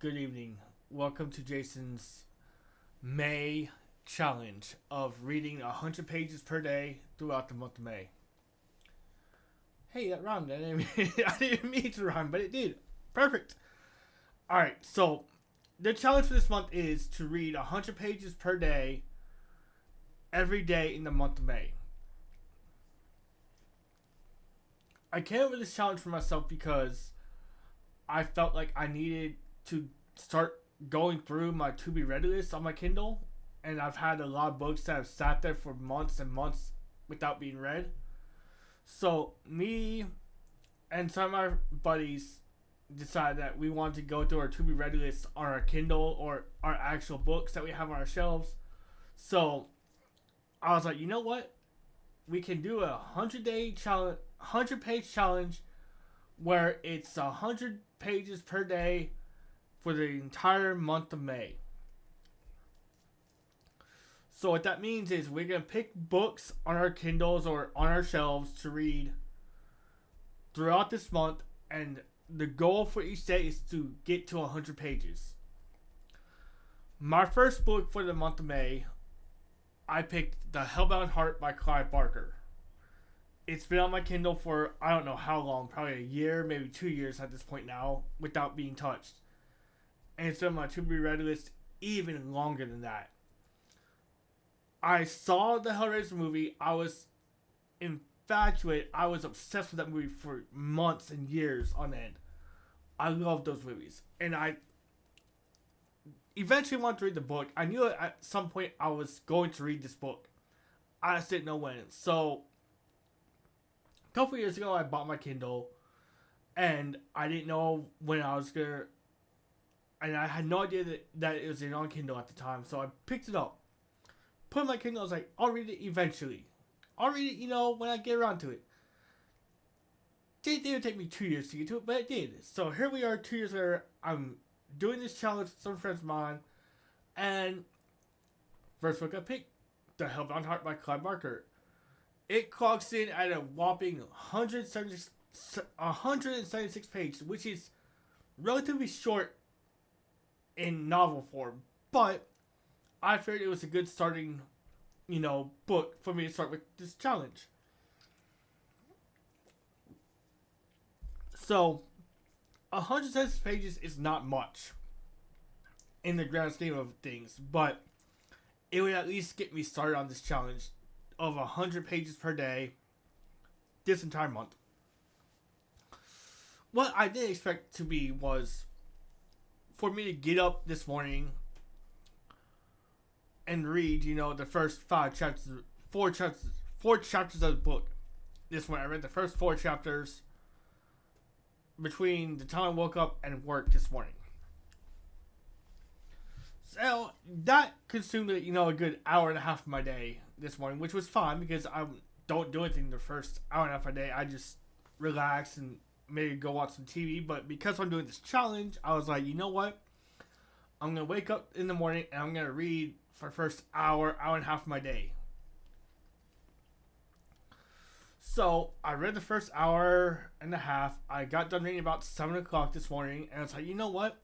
Good evening. Welcome to Jason's May challenge of reading 100 pages per day throughout the month of May. Hey, that rhymed. I didn't mean to rhyme, but it did. Perfect. Alright, so the challenge for this month is to read 100 pages per day every day in the month of May. I came up with this challenge for myself because I felt like I needed to start going through my to be read list on my Kindle, and I've had a lot of books that have sat there for months and months without being read. So me and some of my buddies decided that we wanted to go through our to be read list on our Kindle or our actual books that we have on our shelves. So I was like, you know what? We can do a 100-day challenge, 100-page challenge where it's 100 pages per day for the entire month of May. So what that means is we're going to pick books on our Kindles or on our shelves to read throughout this month, and the goal for each day is to get to 100 pages. My first book for the month of May, I picked The Hellbound Heart by Clive Barker. It's been on my Kindle for I don't know how long, probably a year, maybe 2 years at this point now, without being touched. And it's been on my to be read list even longer than that. I saw the Hellraiser movie. I was infatuated. I was obsessed with that movie for months and years on end. I love those movies. And I eventually wanted to read the book. I knew at some point I was going to read this book. I just didn't know when. So a couple years ago, I bought my Kindle, and I didn't know when I was gonna, and I had no idea that it was on Kindle at the time. So I picked it up, put it in my Kindle. I was like, I'll read it eventually. I'll read it, when I get around to it. It didn't take me 2 years to get to it, but it did. So here we are, 2 years later. I'm doing this challenge with some friends of mine, and first book I picked, The Hellbound Heart by Clive Barker. It clocks in at a whopping 176 pages, which is relatively short in novel form. But I figured it was a good starting, book for me to start with this challenge. So, 176 pages is not much in the grand scheme of things, but it would at least get me started on this challenge of 100 pages per day this entire month. What I didn't expect to be was for me to get up this morning and read, the first four chapters of the book. This morning, I read the first 4 chapters between the time I woke up and work this morning. So that consumed, a good hour and a half of my day this morning, which was fine because I don't do anything the first hour and a half of my day. I just relax and maybe go watch some TV. But because I'm doing this challenge, I was like, you know what? I'm going to wake up in the morning and I'm going to read for the first hour and a half of my day. So I read the first hour and a half. I got done reading about 7 o'clock this morning, and I was like, you know what?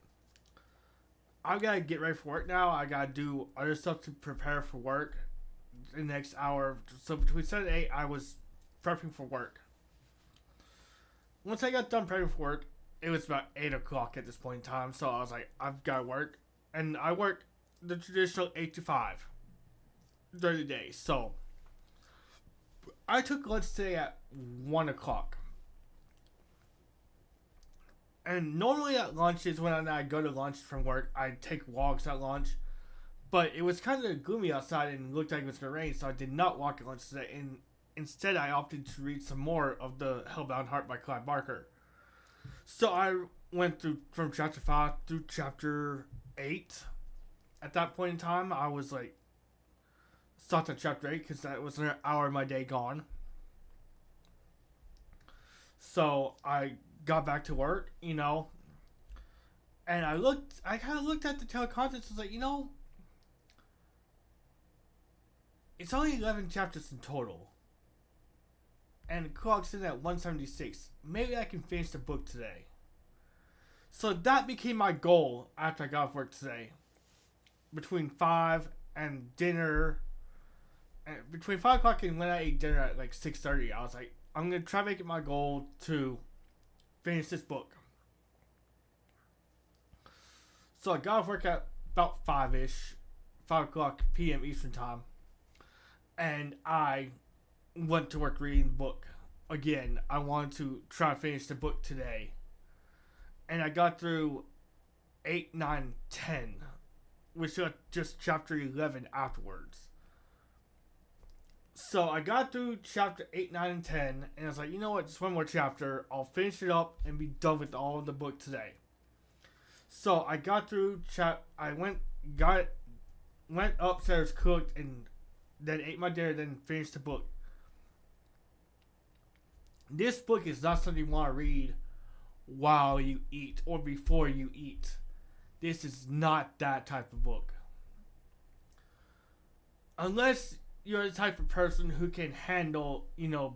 I gotta get ready for work now. I gotta do other stuff to prepare for work the next hour. So between 7 and 8, I was prepping for work. Once I got done prepping for work, it was about 8 o'clock at this point in time. So I was like, I've got to work. And I work the traditional 8 to 5 during the day. So I took lunch today at 1 o'clock. And normally at lunch is when I go to lunch from work. I take walks at lunch. But it was kind of gloomy outside and looked like it was going to rain. So I did not walk at lunch today. And instead I opted to read some more of The Hellbound Heart by Clive Barker. So I went through from chapter 5 through chapter 8. At that point in time, I was like, stopped at chapter 8 because that was an hour of my day gone. So I got back to work, and I kind of looked at the table of contents and was like, it's only 11 chapters in total. And it clocks in at 176. Maybe I can finish the book today. So that became my goal after I got off work today. Between 5 and dinner, and between 5 o'clock and when I ate dinner at like 6:30, I was like, I'm going to try to make it my goal to finish this book. So I got off work at about 5-ish, 5 o'clock p.m. Eastern Time. And I went to work reading the book. Again, I wanted to try to finish the book today. And I got through 8, 9, 10, which was just chapter 11 afterwards. So I got through chapter 8, 9, and 10, and I was like, you know what, just one more chapter. I'll finish it up and be done with all of the book today. So I got through I went upstairs, cooked, and then ate my dinner, then finished the book. This book is not something you want to read while you eat or before you eat. This is not that type of book. Unless you're the type of person who can handle,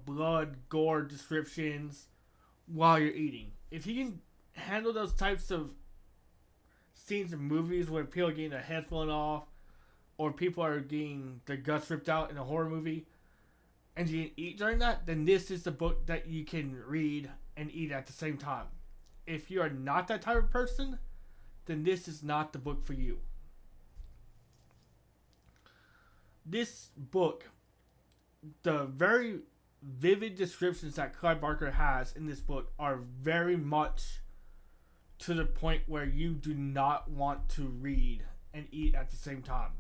blood, gore descriptions while you're eating. If you can handle those types of scenes in movies where people are getting their heads blown off or people are getting their guts ripped out in a horror movie and you can eat during that, then this is the book that you can read and eat at the same time. If you are not that type of person, then this is not the book for you. This book, the very vivid descriptions that Clive Barker has in this book are very much to the point where you do not want to read and eat at the same time.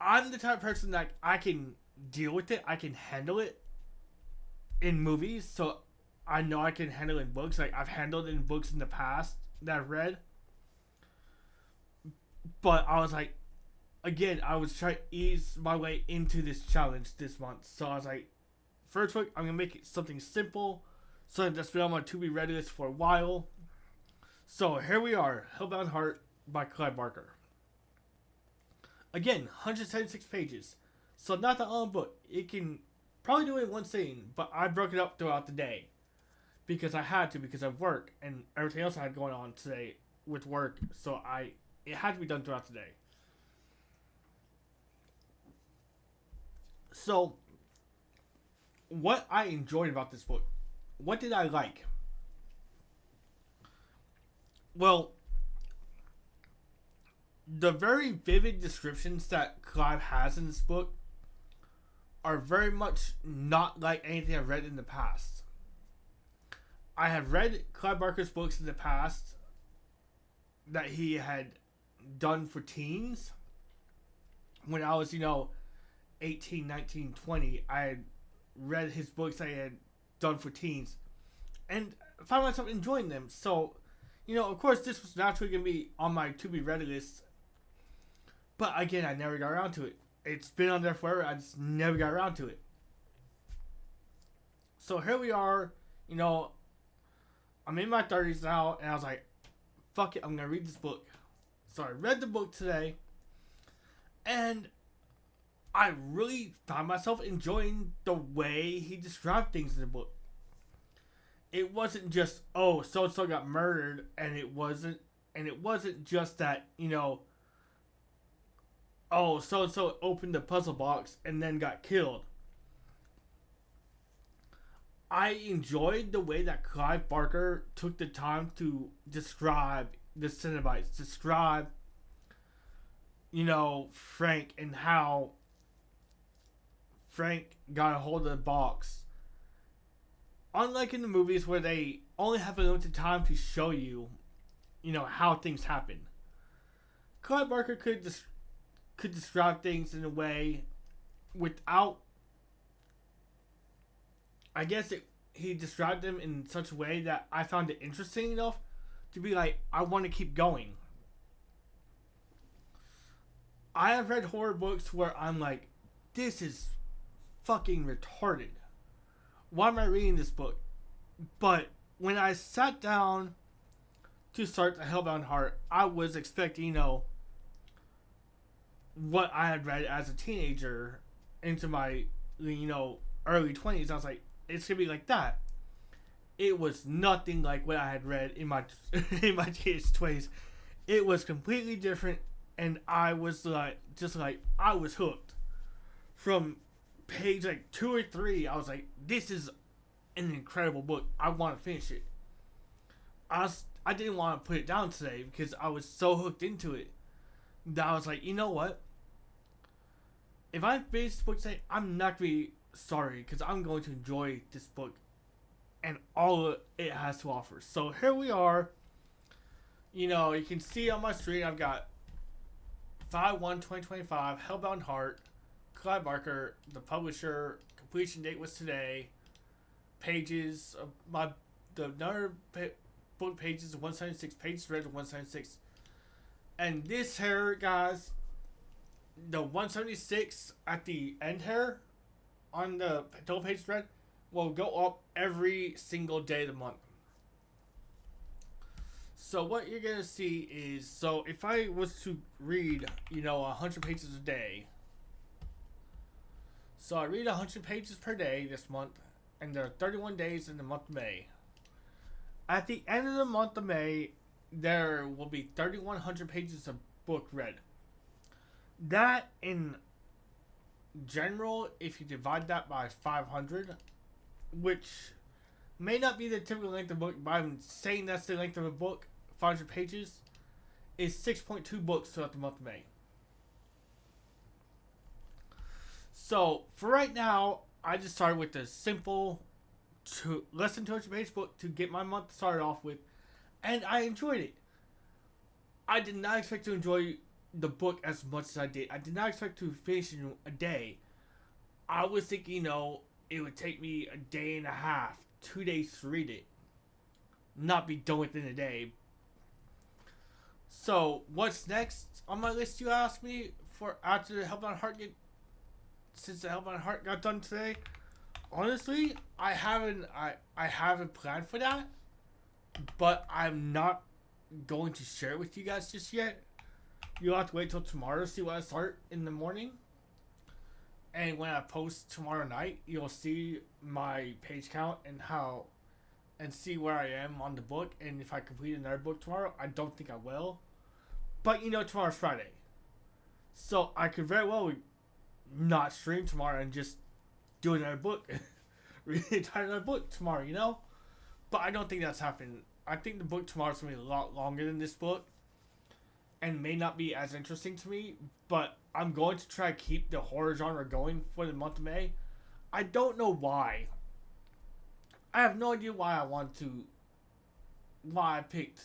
I'm the type of person that I can deal with it, I can handle it in movies, so I know I can handle it in books. Like, I've handled it in books in the past that I've read. But I was like, again, I was trying to ease my way into this challenge this month. So I was like, first book, I'm going to make it something simple, something that's been on my to-be-read list for a while. So here we are, Hellbound Heart by Clive Barker. Again, 176 pages. So not that long book. It can probably do it in one sitting, but I broke it up throughout the day. Because I had to, because of work and everything else I had going on today with work. So it had to be done throughout the day. So, what I enjoyed about this book, what did I like? Well, the very vivid descriptions that Clive has in this book are very much not like anything I've read in the past. I have read Clive Barker's books in the past that he had done for teens. When I was, 18, 19, 20, I had read his books that he had done for teens. And found myself enjoying them. So, of course, this was naturally going to be on my to-be-read list. But again, I never got around to it. It's been on there forever. I just never got around to it. So here we are, I'm in my 30s now, and I was like, fuck it, I'm going to read this book. So I read the book today, and I really found myself enjoying the way he described things in the book. It wasn't just, oh, so-and-so got murdered, and it wasn't just that, oh, so-and-so opened the puzzle box and then got killed. I enjoyed the way that Clive Barker took the time to describe the Cenobites, describe, Frank and how Frank got a hold of the box. Unlike in the movies where they only have a limited time to show you, how things happen. Clive Barker could describe things in a way without, I guess he described them in such a way that I found it interesting enough to be like, I want to keep going. I have read horror books where I'm like, this is fucking retarded. Why am I reading this book? But when I sat down to start the Hellbound Heart, I was expecting, what I had read as a teenager into my, early 20s. I was like, it's going to be like that. it was nothing like what I had read in my in my teenage 20s. It was completely different, and I was like, just like, I was hooked. From page like 2 or 3, I was like, this is an incredible book. I want to finish it. I didn't want to put it down today because I was so hooked into it that I was like, you know what? If I finish this book today, I'm not going to be sorry because I'm going to enjoy this book and all it has to offer. So here we are. You know, you can see on my screen I've got 5/1/2025, Hellbound Heart, Clive Barker, the publisher, completion date was today. Pages of book pages 176, pages read 176. And this here, guys, the 176 at the end here on the total page read will go up every single day of the month. So what you're gonna see is, so if I was to read, 100 pages a day. So I read 100 pages per day this month, and there are 31 days in the month of May. At the end of the month of May, there will be 3,100 pages of book read. That, in general, if you divide that by 500, which may not be the typical length of a book, but I'm saying that's the length of a book, 500 pages, is 6.2 books throughout the month of May. So, for right now, I just started with a simple less than 200 page book to get my month started off with, and I enjoyed it. I did not expect to enjoy the book as much as I did. I did not expect to finish in a day. I was thinking, it would take me a day and a half, 2 days to read it. Not be done within a day. So, what's next on my list, you asked me, for after the Hellbound Heart since the Hellbound Heart got done today? Honestly, I haven't planned for that, but I'm not going to share it with you guys just yet. You'll have to wait till tomorrow to see what I start in the morning. And when I post tomorrow night, you'll see my page count and see where I am on the book. And if I complete another book tomorrow, I don't think I will. But tomorrow's Friday. So I could very well not stream tomorrow and just do another book. Read another book tomorrow, But I don't think that's happening. I think the book tomorrow's going to be a lot longer than this book. And may not be as interesting to me. But I'm going to try to keep the horror genre going for the month of May. I don't know why. I have no idea why I picked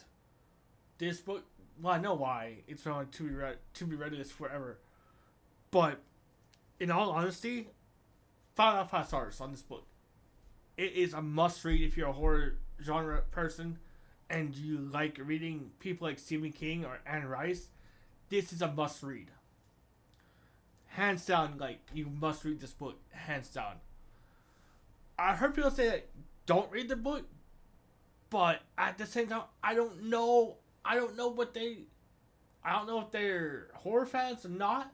this book. Well, I know why. It's on to be read list forever. But in all honesty, 5 out of 5 stars on this book. It is a must read if you're a horror genre person and you like reading people like Stephen King or Anne Rice. This is a must read. Hands down, you must read this book. Hands down. I heard people say that don't read the book, but at the same time, I don't know if they're horror fans or not.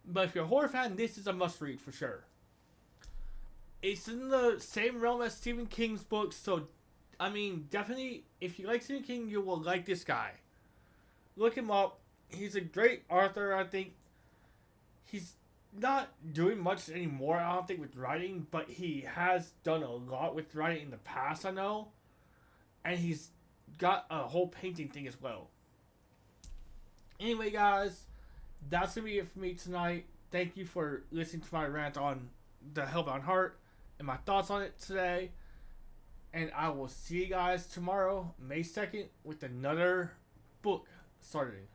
But if you're a horror fan, this is a must read for sure. It's in the same realm as Stephen King's books, so definitely, if you like Stephen King, you will like this guy. Look him up. He's a great author, I think. He's not doing much anymore, I don't think, with writing, but he has done a lot with writing in the past, I know. And he's got a whole painting thing as well. Anyway, guys, that's going to be it for me tonight. Thank you for listening to my rant on the Hellbound Heart and my thoughts on it today. And I will see you guys tomorrow, May 2nd, with another book starting.